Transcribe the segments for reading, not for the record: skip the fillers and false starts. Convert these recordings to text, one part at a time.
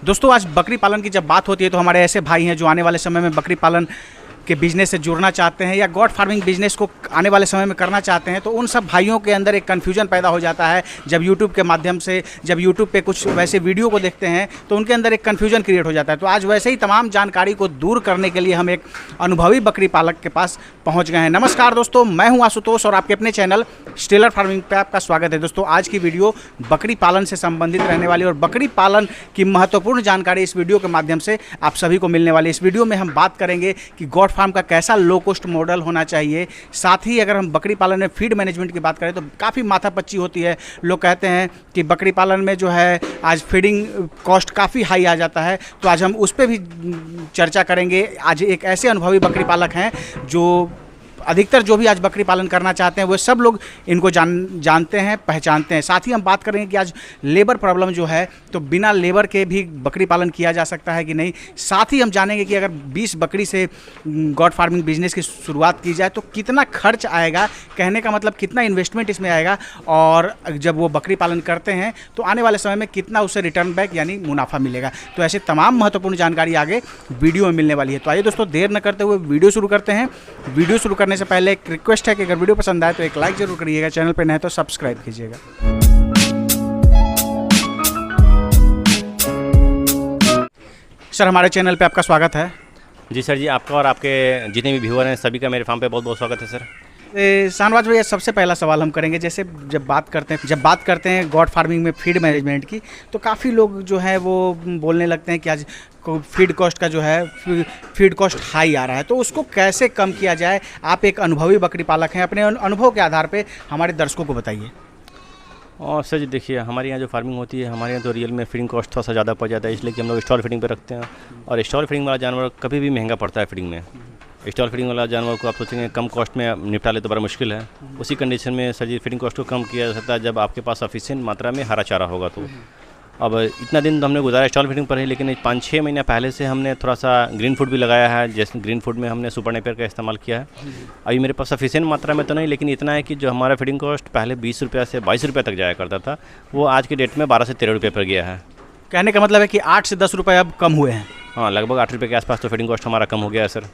दोस्तों आज बकरी पालन की जब बात होती है तो हमारे ऐसे भाई हैं जो आने वाले समय में बकरी पालन के बिज़नेस से जुड़ना चाहते हैं या गॉट फार्मिंग बिज़नेस को आने वाले समय में करना चाहते हैं, तो उन सब भाइयों के अंदर एक कन्फ्यूजन पैदा हो जाता है। जब यूट्यूब के माध्यम से जब यूट्यूब पे कुछ वैसे वीडियो को देखते हैं तो उनके अंदर एक कन्फ्यूजन क्रिएट हो जाता है। तो आज वैसे ही तमाम जानकारी को दूर करने के लिए हम एक अनुभवी बकरी पालक के पास पहुँच गए हैं। नमस्कार दोस्तों, मैं हूँ आशुतोष और आपके अपने चैनल स्टेलर फार्मिंग पे आपका स्वागत है। दोस्तों आज की वीडियो बकरी पालन से संबंधित रहने वाली और बकरी पालन की महत्वपूर्ण जानकारी इस वीडियो के माध्यम से आप सभी को मिलने वाली है। इस वीडियो में हम बात करेंगे कि गॉट फार्म का कैसा लो कॉस्ट मॉडल होना चाहिए। साथ ही अगर हम बकरी पालन में फीड मैनेजमेंट की बात करें तो काफ़ी माथापच्ची होती है। लोग कहते हैं कि बकरी पालन में जो है आज फीडिंग कॉस्ट काफ़ी हाई आ जाता है, तो आज हम उस पर भी चर्चा करेंगे। आज एक ऐसे अनुभवी बकरी पालक हैं जो अधिकतर जो भी आज बकरी पालन करना चाहते हैं वो सब लोग इनको जानते हैं, पहचानते हैं। साथ ही हम बात करेंगे कि आज लेबर प्रॉब्लम जो है तो बिना लेबर के भी बकरी पालन किया जा सकता है कि नहीं। साथ ही हम जानेंगे कि अगर 20 बकरी से गॉट फार्मिंग बिजनेस की शुरुआत की जाए तो कितना खर्च आएगा, कहने का मतलब कितना इन्वेस्टमेंट इसमें आएगा, और जब वो बकरी पालन करते हैं तो आने वाले समय में कितना उसे रिटर्न बैक यानी मुनाफा मिलेगा। तो ऐसे तमाम महत्वपूर्ण जानकारी आगे वीडियो में मिलने वाली है। तो आइए दोस्तों देर न करते हुए वीडियो शुरू करते हैं। वीडियो शुरू करने से पहले एक रिक्वेस्ट है कि अगर वीडियो पसंद आए तो एक लाइक जरूर करिएगा, चैनल पर नए हैं तो सब्सक्राइब कीजिएगा। सर हमारे चैनल पे आपका स्वागत है। जी सर जी, आपका और आपके जितने भी व्यूअर हैं सभी का मेरे फार्म पे बहुत बहुत स्वागत है सर। शाहनवाज भैया, सबसे पहला सवाल हम करेंगे, जैसे जब बात करते हैं गॉट फार्मिंग में फीड मैनेजमेंट की, तो काफ़ी लोग जो है वो बोलने लगते हैं कि आज फीड कॉस्ट का जो है फीड कॉस्ट हाई आ रहा है, तो उसको कैसे कम किया जाए। आप एक अनुभवी बकरी पालक हैं, अपने अनुभव के आधार पे हमारे दर्शकों को बताइए। और सर जी देखिए, हमारे यहाँ जो फार्मिंग होती है, हमारे यहाँ तो रियल में फीडिंग कॉस्ट थोड़ा सा ज़्यादा पड़ जाता है, इसलिए कि हम लोग स्टॉल फीडिंग पे रखते हैं। और स्टॉल फीडिंग वाला जानवर कभी भी महंगा पड़ता है फीडिंग में। स्टॉल फीडिंग वाला जानवर को आप सोचेंगे कम कॉस्ट में निपटा ले तो बड़ा मुश्किल है। उसी कंडीशन में सर जी फीडिंग कॉस्ट को कम किया जा सकता है जब आपके पास सफिशिएंट मात्रा में हरा चारा होगा। तो अब इतना दिन तो हमने गुजारा स्टॉल फीडिंग पर ही, लेकिन 5-6 महीने पहले से हमने थोड़ा सा ग्रीन फूड भी लगाया है। जैसे ग्रीन फूड में हमने सुपर नेपियर का इस्तेमाल किया है। अभी मेरे पास सफिशिएंट मात्रा में तो नहीं, लेकिन इतना है कि जो हमारा फीडिंग कॉस्ट पहले 20 रुपये से 22 रुपये तक जाया करता था, वो आज के डेट में 12 से 13 रुपये पर गया है। कहने का मतलब है कि 8 से 10 रुपये अब कम हुए हैं। हाँ, लगभग 8 रुपये के आसपास तो फीडिंग कॉस्ट हमारा कम हो गया है सर।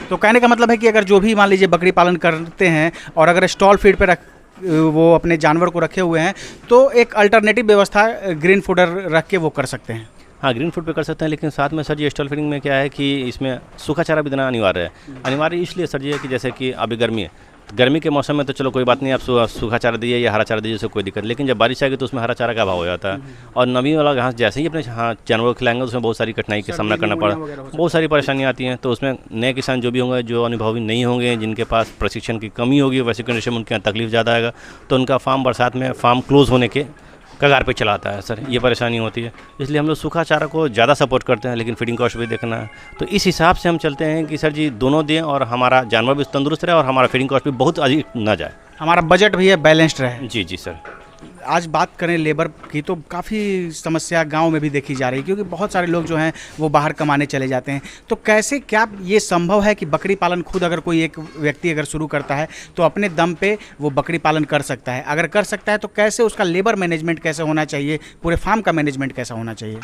तो कहने का मतलब है कि अगर जो भी मान लीजिए बकरी पालन करते हैं और अगर स्टॉल फीड पे वो अपने जानवर को रखे हुए हैं तो एक अल्टरनेटिव व्यवस्था ग्रीन फूडर रख के वो कर सकते हैं। हाँ, ग्रीन फूड पे कर सकते हैं, लेकिन साथ में सर जी स्टॉल फीडिंग में क्या है कि इसमें सूखा चारा भी देना अनिवार्य है। अनिवार्य इसलिए सर जी है कि जैसे कि अभी गर्मी है, गर्मी के मौसम में तो चलो कोई बात नहीं, आप सूखा चारा दीजिए या हरा चारा दीजिए, उससे कोई दिक्कत। लेकिन जब बारिश आएगी तो उसमें हरा चारा का अभाव हो जाता है, और नमी वाला घास जैसे ही अपने जानवरों को खिलाएंगे उसमें बहुत सारी कठिनाई का सामना करना पड़ा, बहुत सारी परेशानियाँ आती हैं। तो उसमें नए किसान जो भी होंगे, जो अनुभवी नहीं होंगे, जिनके पास प्रशिक्षण की कमी होगी, वैसी कंडीशन में उनके यहाँ तकलीफ ज़्यादा आएगा, तो उनका फार्म बरसात में फार्म क्लोज होने के कगार पे चलाता है सर। ये परेशानी होती है, इसलिए हम लोग सूखा चारा को ज़्यादा सपोर्ट करते हैं, लेकिन फीडिंग कॉस्ट भी देखना है। तो इस हिसाब से हम चलते हैं कि सर जी दोनों दें और हमारा जानवर भी तंदुरुस्त रहे और हमारा फीडिंग कॉस्ट भी बहुत अधिक ना जाए, हमारा बजट भी है बैलेंस्ड रहे। जी जी सर। आज बात करें लेबर की तो काफ़ी समस्या गांव में भी देखी जा रही है, क्योंकि बहुत सारे लोग जो हैं वो बाहर कमाने चले जाते हैं। तो कैसे क्या ये संभव है कि बकरी पालन खुद अगर कोई एक व्यक्ति अगर शुरू करता है तो अपने दम पे वो बकरी पालन कर सकता है? अगर कर सकता है तो कैसे उसका लेबर मैनेजमेंट कैसे होना चाहिए, पूरे फार्म का मैनेजमेंट कैसा होना चाहिए?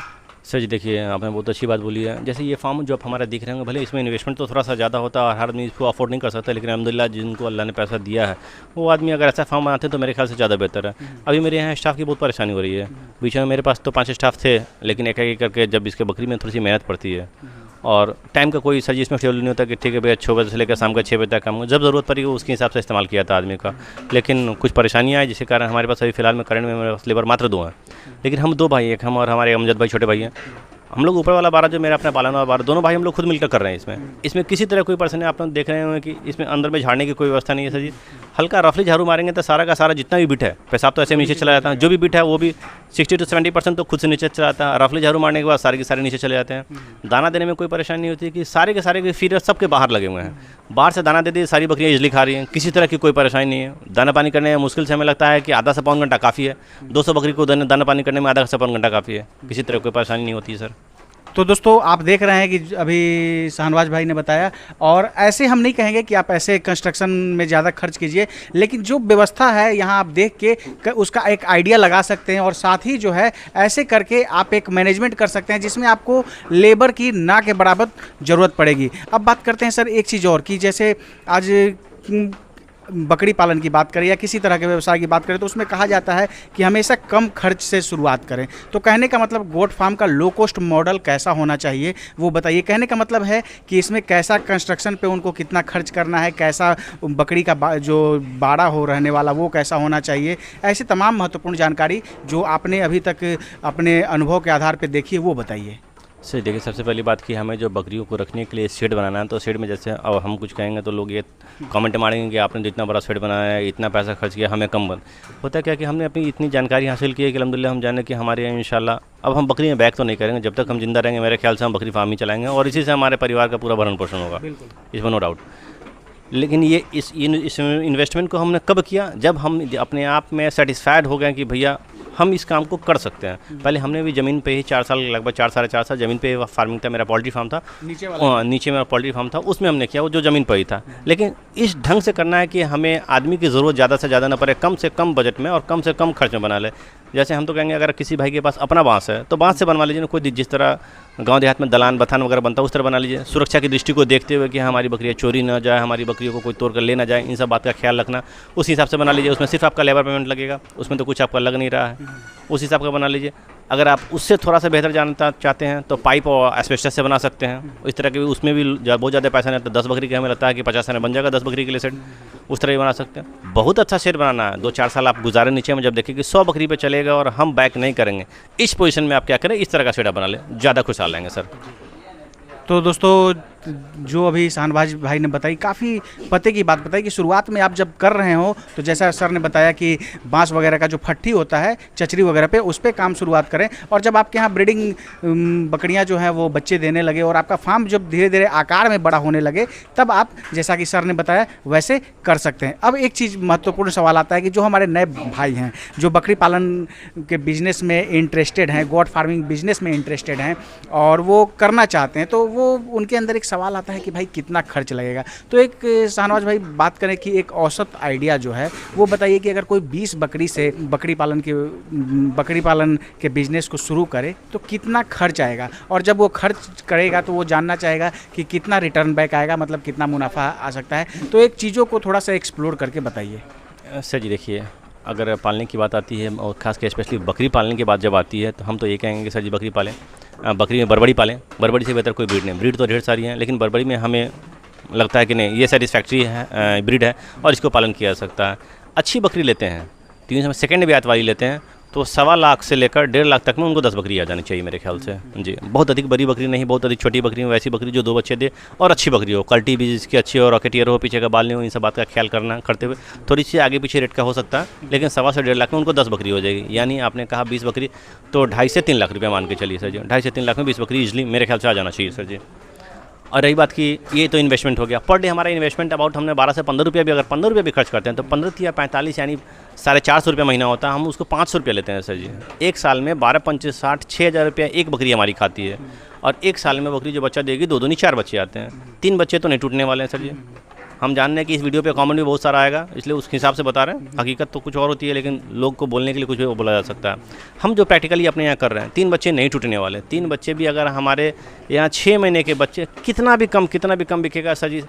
सर जी देखिए, आपने बहुत अच्छी बात बोली है। जैसे ये फार्म जो आप हमारा दिख रहे होंगे, भले इसमें इन्वेस्टमेंट तो थोड़ा सा ज़्यादा होता है और हर आदमी इसको अफोर्ड नहीं कर सकता, लेकिन अल्हम्दुलिल्लाह जिनको अल्लाह ने पैसा दिया है वो आदमी अगर ऐसा फार्म बनाते हैं तो मेरे ख्याल से ज़्यादा बेहतर है। अभी मेरे यहाँ स्टाफ की बहुत परेशानी हो रही है। बीच में मेरे पास तो 5 स्टाफ थे, लेकिन एक एक करके जब इसके बकरी में थोड़ी सी मेहनत पड़ती है और टाइम का कोई सर जी इसमें शेड्यूल नहीं होता कि ठीक है भैया 6 बजे से लेकर शाम का 6 बजे तक काम, जब ज़रूरत पड़ी उसके हिसाब से इस्तेमाल किया था आदमी का। लेकिन कुछ परेशानियाँ आई जिसके कारण हमारे पास अभी फिलहाल में करंट में मेरे पास लेबर मात्र 2 हैं, लेकिन हम 2 भाई, एक हम और हमारे अमजद भाई छोटे भाई हैं। हम लोग ऊपर वाला 12 जो मेरा अपना पालन वाला 12 दोनों भाई हम लोग खुद मिलकर कर रहे हैं। इसमें किसी तरह कोई परेशानी आप देख रहे होंगे कि इसमें अंदर में झाड़ने की कोई व्यवस्था नहीं है सर जी। हल्का रफली झाड़ू मारेंगे तो सारा का सारा जितना भी बिट है, पेशाब तो ऐसे नीचे चला जाता है, जो भी बिट है वो भी 60 से 70% तो खुद से नीचे चला जाता है। रफली झाड़ू मारने के बाद सारे के सारे नीचे चले जाते हैं। दाना देने में कोई परेशानी नहीं होती कि सारे के सारे फीडर सबके बाहर लगे हुए हैं, बाहर से दाना दे दी, सारी बकरियाँ इजली खा रही हैं, किसी तरह की कोई परेशानी नहीं है। दाना पानी करने में मुश्किल से हमें लगता है कि आधा से पौन घंटा काफ़ी है। 200 बकरी को दाना पानी करने में आधा से पौन घंटा काफ़ी है, किसी तरह कोई परेशानी नहीं होती है सर। तो दोस्तों आप देख रहे हैं कि अभी शाहनवाज भाई ने बताया, और ऐसे हम नहीं कहेंगे कि आप ऐसे कंस्ट्रक्शन में ज़्यादा खर्च कीजिए, लेकिन जो व्यवस्था है यहाँ आप देख के उसका एक आइडिया लगा सकते हैं, और साथ ही जो है ऐसे करके आप एक मैनेजमेंट कर सकते हैं जिसमें आपको लेबर की ना के बराबर ज़रूरत पड़ेगी। अब बात करते हैं सर एक चीज़ और की, जैसे आज बकरी पालन की बात करें या किसी तरह के व्यवसाय की बात करें तो उसमें कहा जाता है कि हमेशा कम खर्च से शुरुआत करें। तो कहने का मतलब गोट फार्म का लो कॉस्ट मॉडल कैसा होना चाहिए वो बताइए। कहने का मतलब है कि इसमें कैसा कंस्ट्रक्शन पे उनको कितना खर्च करना है, कैसा बकरी का जो बाड़ा हो रहने वाला वो कैसा होना चाहिए, ऐसी तमाम महत्वपूर्ण जानकारी जो आपने अभी तक अपने अनुभव के आधार पर देखी है वो बताइए। सर देखिए, सबसे पहली बात कि हमें जो बकरियों को रखने के लिए शेड बनाना है, तो शेड में जैसे अब हम कुछ कहेंगे तो लोग ये कमेंट मारेंगे कि आपने जो इतना बड़ा शेड बनाया है, इतना पैसा खर्च किया, हमें कम बन होता है क्या कि हमने अपनी इतनी जानकारी हासिल की है कि अल्हम्दुलिल्लाह हम जाने कि हमारे यहाँ इंशाल्लाह अब हम बकरी में बैक तो नहीं करेंगे, जब तक हम जिंदा रहेंगे मेरे ख्याल से हम बकरी फार्म ही चलाएंगे और इसी से हमारे परिवार का पूरा भरण पोषण होगा, इसमें नो डाउट। लेकिन ये इस इन्वेस्टमेंट को हमने कब किया, जब हम अपने आप में सेटिस्फाइड हो गए कि भैया हम इस काम को कर सकते हैं। पहले हमने भी ज़मीन पे ही 4 साल, लगभग 4 साढ़े 4 साल ज़मीन पे फार्मिंग था, मेरा पोल्ट्री फार्म था, नीचे मेरा पोल्ट्री फार्म था, उसमें हमने किया, वो जो ज़मीन पर ही था। लेकिन इस ढंग से करना है कि हमें आदमी की ज़रूरत ज़्यादा से ज़्यादा ना पड़े, कम से कम बजट में और कम से कम खर्च में बना ले। जैसे हम तो कहेंगे अगर किसी भाई के पास अपना बांस है तो बांस से बनवा लीजिए ना, कोई जिस तरह गांव देहात में दलान बथान वगैरह बनता है उस तरह बना लीजिए। सुरक्षा की दृष्टि को देखते हुए कि हमारी बकरियाँ चोरी ना जाए, हमारी बकरियों को कोई तोड़ कर ले ना जाए, इन सब बात का ख्याल रखना, उस हिसाब से बना लीजिए। उसमें सिर्फ आपका लेबर पेमेंट लगेगा, उसमें तो कुछ आपका लग नहीं रहा है, उस हिसाब का बना लीजिए। अगर आप उससे थोड़ा सा बेहतर जानना चाहते हैं तो पाइप और एस्बेस्टस से बना सकते हैं। इस तरह के उसमें भी बहुत ज़्यादा पैसा नहीं लगता, 10 बकरी के हमें लगता है कि 50 में बन जाएगा 10 बकरी के लिए सेट, उस तरह ही बना सकते हैं। बहुत अच्छा शेड बनाना है, 2-4 साल आप गुजारे नीचे में, जब देखें कि 100 बकरी पे चलेगा और हम बैक नहीं करेंगे, इस पोजीशन में आप क्या करें, इस तरह का शेड बना लें, ज़्यादा खुशहाल रहेंगे सर। तो दोस्तों जो अभी शाहनवाज भाई ने बताई, काफ़ी पते की बात बताई कि शुरुआत में आप जब कर रहे हो तो जैसा सर ने बताया कि बांस वगैरह का जो फट्टी होता है चचरी वगैरह पे, उस पर काम शुरुआत करें, और जब आपके यहाँ ब्रीडिंग बकरियाँ जो हैं वो बच्चे देने लगे और आपका फार्म जब धीरे धीरे आकार में बड़ा होने लगे तब आप जैसा कि सर ने बताया वैसे कर सकते हैं। अब एक चीज़ महत्वपूर्ण सवाल आता है कि जो हमारे नए भाई हैं जो बकरी पालन के बिज़नेस में इंटरेस्टेड हैं, गोट फार्मिंग बिजनेस में इंटरेस्टेड हैं और वो करना चाहते हैं, तो वो उनके अंदर एक सवाल आता है कि भाई कितना खर्च लगेगा। तो एक शाहनवाज भाई बात करें कि एक औसत आइडिया जो है वो बताइए कि अगर कोई 20 बकरी से बकरी पालन के बिजनेस को शुरू करे तो कितना खर्च आएगा, और जब वो खर्च करेगा तो वो जानना चाहेगा कि कितना रिटर्न बैक आएगा, मतलब कितना मुनाफा आ सकता है। तो एक चीज़ों को थोड़ा सा एक्सप्लोर करके बताइए। सर जी देखिए, अगर पालने की बात आती है और ख़ास कर स्पेशली बकरी पालने की बात जब आती है तो हम तो ये कहेंगे कि सर जी बकरी पालें, बकरी में बरबड़ी पालें। बरबड़ी से बेहतर कोई ब्रीड नहीं, ब्रीड तो ढेर सारी हैं लेकिन बरबड़ी में हमें लगता है कि नहीं ये सेटिस्फैक्ट्री है, ब्रीड है और इसको पालन किया जा सकता है। अच्छी बकरी लेते हैं, 3 सेकेंड ब्यात वाली लेते हैं तो 1.25 लाख से लेकर 1.5 लाख तक में उनको 10 बकरी आ जानी चाहिए मेरे ख्याल से जी। बहुत अधिक बड़ी बकरी नहीं, बहुत अधिक छोटी बकरी, वैसी बकरी जो 2 बच्चे दे और अच्छी बकरी हो, क्वालिटी भी जिसकी अच्छी हो, रॉकेटियर हो, पीछे का बाल नहीं हो, इन सब बात का ख्याल करते हुए थोड़ी सी आगे पीछे रेट का हो सकता है, लेकिन 1.25 से 1.5 लाख में उनको 10 बकरी हो जाएगी। यानी आपने कहा 20 बकरी तो 2.5 से 3 लाख रुपये मान के चलिए सर जी। 2.5 से 3 लाख में 20 बकरी इजली मेरे ख्याल से आ जाना चाहिए सर जी। और रही बात की ये तो इन्वेस्टमेंट हो गया, पर डे हमारा इन्वेस्टमेंट अबाउट हमने 12 से 15 रुपये भी, अगर 15 रुपये भी खर्च करते हैं तो 15 या 45 यानी 450 रुपये महीना होता है, हम उसको 500 रुपये लेते हैं सर जी। एक साल में 12×5 60 6,000 रुपये एक बकरी हमारी खाती है, और एक साल में बकरी जो बच्चा देगी 2 दूनी 4 बच्चे आते हैं, 3 बच्चे तो नहीं टूटने वाले हैं सर जी। हम जानते हैं कि इस वीडियो पे कमेंट भी बहुत सारा आएगा, इसलिए उस हिसाब से बता रहे हैं, हकीकत तो कुछ और होती है लेकिन लोग को बोलने के लिए कुछ भी बोला जा सकता है। हम जो प्रैक्टिकली अपने यहाँ कर रहे हैं 3 बच्चे नहीं टूटने वाले, 3 बच्चे भी अगर हमारे यहाँ 6 महीने के बच्चे कितना भी कम बिकेगा सर जी,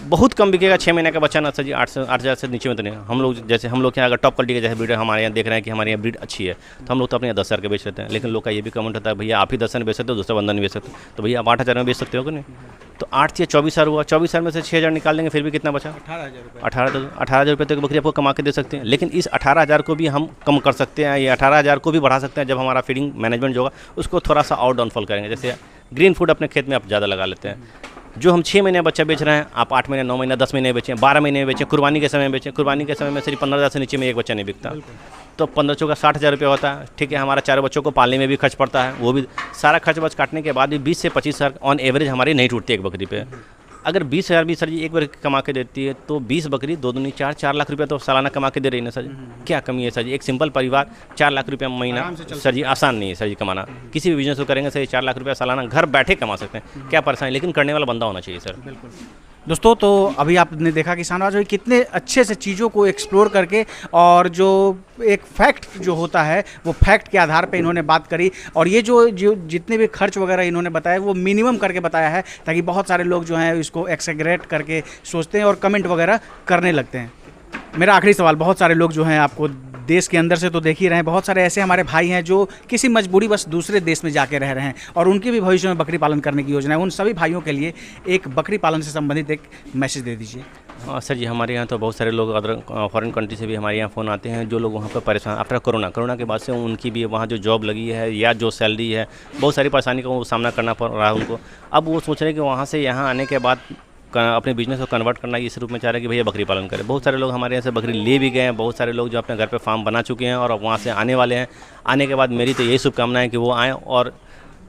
बहुत कम बिकेगा। 6 महीने का बच्चा ना सर जी 8,000 से नीचे में तो नहीं। हम लोग के यहाँ अगर टॉप क्वालिटी का जैसे ब्रीड हमारे यहाँ देख रहे हैं कि हमारे यहाँ ब्रीड अच्छी है तो हम लोग तो अपने यहाँ 10,000 के बेच लेते हैं, लेकिन लोग का ये भी कमेंट होता है भैया आप ही 10,000 में बेच सकते हो, दूसरा बंदा नहीं बेच सकते, तो भैया आप 8,000 में बेच सकते हो कि नहीं। तो 8 या 24,000 हुआ, 24,000 में से 6,000 निकाल देंगे फिर भी कितना बचा, 18,000 रुपये तक बकरी आपको कमा के दे सकते हैं। लेकिन इस 18,000 को भी हम कम कर सकते हैं, ये 18,000 को भी बढ़ा सकते हैं जब हमारा फीडिंग मैनेजमेंट जो होगा उसको थोड़ा सा और डाउनफॉल करेंगे। जैसे ग्रीन फूड अपने खेत में आप ज़्यादा लगा लेते हैं, जो हम 6 महीने बच्चा बेच रहे हैं आप 8 महीने 9 महीने 10 महीने बेचें, 12 महीने बेचें, कुर्बानी के समय बेचें। कुर्बानी के समय में सिर्फ 15,000 से नीचे में एक बच्चा नहीं बिकता, तो 15 का 60,000 रुपये होता है। ठीक है, हमारा 4 बच्चों को पालने में भी खर्च पड़ता है, वो भी सारा खर्च बच काटने के बाद भी 20 से 25,000 ऑन एवरेज हमारी नहीं टूटती एक बकरी पे। अगर 20,000 भी सर जी एक बकरी कमा के देती है तो 20 बकरी 2 दूनी 4 लाख रुपया तो सालाना कमा के दे रही है ना सर जी। क्या कमी है सर जी? एक सिंपल परिवार 4 लाख रुपया महीना सर जी आसान नहीं है सर जी कमाना। किसी भी बिजनेस को करेंगे सर 4 लाख रुपया सालाना घर बैठे कमा सकते हैं, क्या परेशानी, लेकिन करने वाला बंदा होना चाहिए सर। बिल्कुल। दोस्तों, तो अभी आपने देखा कि शाहनवाज भाई कितने अच्छे से चीज़ों को एक्सप्लोर करके और जो एक फैक्ट जो होता है वो फैक्ट के आधार पे इन्होंने बात करी, और ये जो जितने भी खर्च वगैरह इन्होंने बताया वो मिनिमम करके बताया है, ताकि बहुत सारे लोग जो हैं इसको एक्सेग्रेट करके सोचते हैं और कमेंट वगैरह करने लगते हैं। मेरा आखिरी सवाल, बहुत सारे लोग जो हैं आपको देश के अंदर से तो देख ही रहे हैं, बहुत सारे ऐसे हमारे भाई हैं जो किसी मजबूरी बस दूसरे देश में जाके रह रहे हैं और उनकी भी भविष्य में बकरी पालन करने की योजना है। उन सभी भाइयों के लिए एक बकरी पालन से संबंधित एक मैसेज दे दीजिए। सर जी, हमारे यहाँ तो बहुत सारे लोग अदर फॉरेन कंट्री से भी हमारे यहाँ फ़ोन आते हैं, जो लोग वहाँ पर परेशान आफ्टर कोरोना के बाद से उनकी भी वहाँ जो जॉब लगी है या जो सैलरी है, बहुत सारी परेशानी का वो सामना करना पड़ रहा है उनको। अब वो सोच रहे हैं कि वहाँ से यहाँ आने के बाद अपने बिजनेस को कन्वर्ट करना इस रूप में चाह रहे हैं कि भैया बकरी पालन करें। बहुत सारे लोग हमारे यहाँ से बकरी ले भी गए हैं, बहुत सारे लोग जो अपने घर पे फार्म बना चुके हैं और अब वहाँ से आने वाले हैं। आने के बाद मेरी तो यही शुभकामना है कि वो आएँ और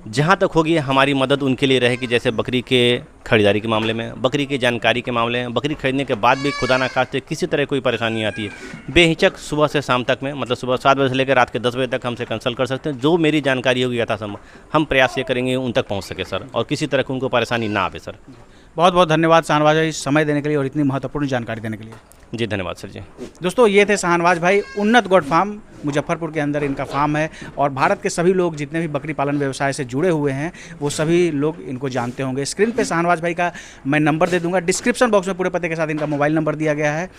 जहाँ तक होगी हमारी मदद उनके लिए रहेगी, जैसे बकरी के खरीदारी के मामले में, बकरी की जानकारी के मामले में, बकरी खरीदने के बाद भी खुदा ना खास्ते किसी तरह कोई परेशानी आती है, बेहिचक सुबह से शाम तक में, मतलब सुबह 7 बजे से लेकर रात के 10 बजे तक हमसे कंसल्ट कर सकते हैं। जो मेरी जानकारी होगी यथासंभव हम प्रयास ये करेंगे उन तक पहुँच सके सर, और किसी तरह की उनको परेशानी ना आवे सर। बहुत बहुत धन्यवाद शाहनवाज भाई समय देने के लिए और इतनी महत्वपूर्ण जानकारी देने के लिए। जी धन्यवाद सर जी। दोस्तों, ये थे शाहनवाज भाई, उन्नत गोट फार्म मुजफ्फरपुर के अंदर इनका फार्म है, और भारत के सभी लोग जितने भी बकरी पालन व्यवसाय से जुड़े हुए हैं वो सभी लोग इनको जानते होंगे। स्क्रीन पे शाहनवाज भाई का मैं नंबर दे दूंगा, डिस्क्रिप्शन बॉक्स में पूरे पते के साथ इनका मोबाइल नंबर दिया गया है।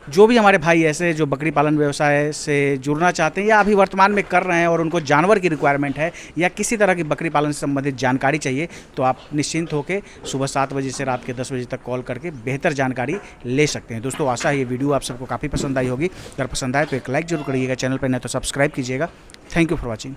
जो भी हमारे भाई ऐसे जो बकरी पालन व्यवसाय से जुड़ना चाहते हैं या अभी वर्तमान में कर रहे हैं और उनको जानवर की रिक्वायरमेंट है या किसी तरह की बकरी पालन से संबंधित जानकारी चाहिए, तो आप निश्चिंत होकर सुबह 7 बजे से रात के 10 बजे तक कॉल करके बेहतर जानकारी ले सकते हैं। दोस्तों, आशा है ये वीडियो आप सबको काफ़ी पसंद आई होगी। अगर पसंद आए तो एक लाइक जरूर करिएगा, चैनल पर नहीं तो सब्सक्राइब कीजिएगा। Thank you for watching.